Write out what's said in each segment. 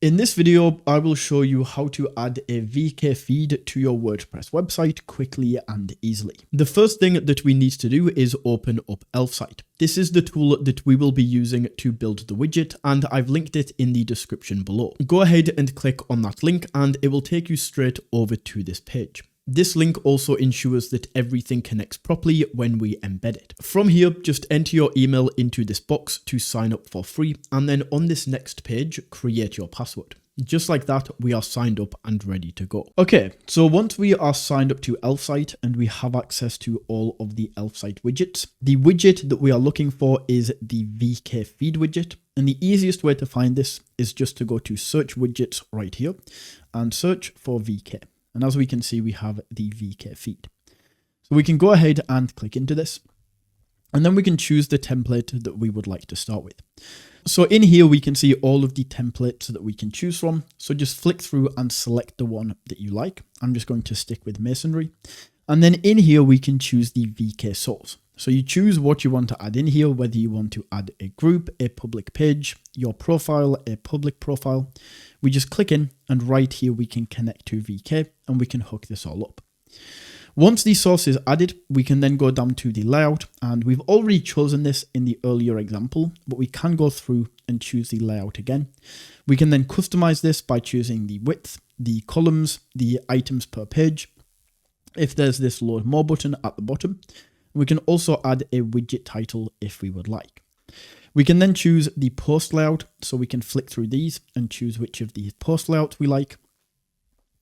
In this video, I will show you how to add a VK feed to your WordPress website quickly and easily. The first thing that we need to do is open up Elfsight. This is the tool that we will be using to build the widget, and I've linked it in the description below. Go ahead and click on that link and it will take you straight over to this page. This link also ensures that everything connects properly when we embed it. From here, just enter your email into this box to sign up for free, and then on this next page, create your password. Just like that, we are signed up and ready to go. Okay, so once we are signed up to Elfsight and we have access to all of the Elfsight widgets, the widget that we are looking for is the VK feed widget. And the easiest way to find this is just to go to search widgets right here and search for VK. And as we can see, we have the VK feed. So we can go ahead and click into this. And then we can choose the template that we would like to start with. So in here, we can see all of the templates that we can choose from. So just flick through and select the one that you like. I'm just going to stick with masonry. And then in here, we can choose the VK source. So you choose what you want to add in here, whether you want to add a group, a public page, your profile, a public profile. We just click in, and right here we can connect to VK and we can hook this all up. Once the source is added, we can then go down to the layout, and we've already chosen this in the earlier example, but we can go through and choose the layout again. We can then customize this by choosing the width, the columns, the items per page. If there's this load more button at the bottom, we can also add a widget title if we would like. We can then choose the post layout, so we can flick through these and choose which of these post layouts we like.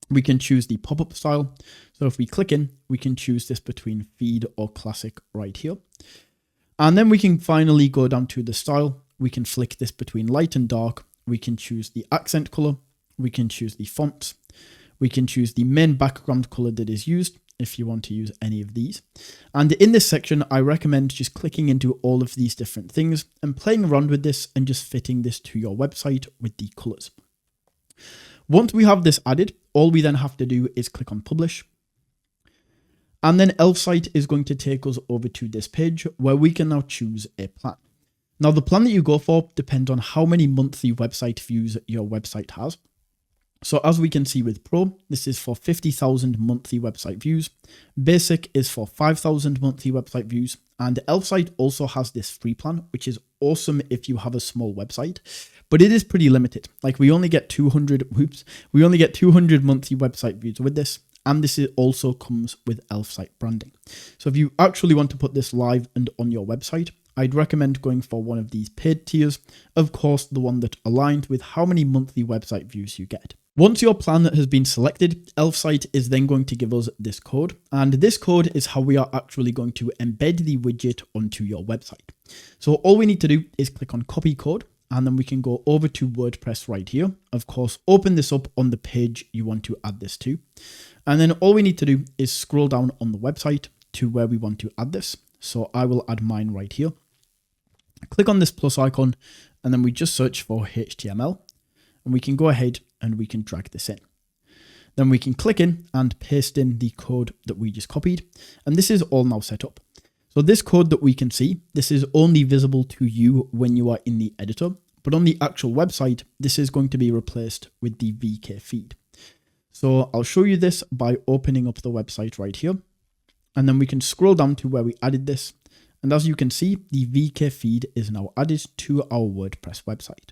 We can choose the pop-up style. So if we click in, we can choose this between feed or classic right here. And then we can finally go down to the style. We can flick this between light and dark. We can choose the accent color. We can choose the fonts. We can choose the main background color that is used, if you want to use any of these. And in this section, I recommend just clicking into all of these different things and playing around with this and just fitting this to your website with the colors. Once we have this added, all we then have to do is click on publish. And then Elfsight is going to take us over to this page where we can now choose a plan. Now the plan that you go for depends on how many monthly website views your website has. So as we can see with Pro, this is for 50,000 monthly website views. Basic is for 5,000 monthly website views. And Elfsight also has this free plan, which is awesome if you have a small website, but it is pretty limited. Like we only get 200 monthly website views with this. And this also comes with Elfsight branding. So if you actually want to put this live and on your website, I'd recommend going for one of these paid tiers. Of course, the one that aligned with how many monthly website views you get. Once your plan has been selected, Elfsight is then going to give us this code. And this code is how we are actually going to embed the widget onto your website. So all we need to do is click on copy code, and then we can go over to WordPress right here. Of course, open this up on the page you want to add this to. And then all we need to do is scroll down on the website to where we want to add this. So I will add mine right here. Click on this plus icon, and then we just search for HTML, and we can go ahead and we can drag this in. Then we can click in and paste in the code that we just copied, and this is all now set up. So this code that we can see, this is only visible to you when you are in the editor, but on the actual website, this is going to be replaced with the VK feed. So I'll show you this by opening up the website right here, and then we can scroll down to where we added this. And as you can see, the VK feed is now added to our WordPress website.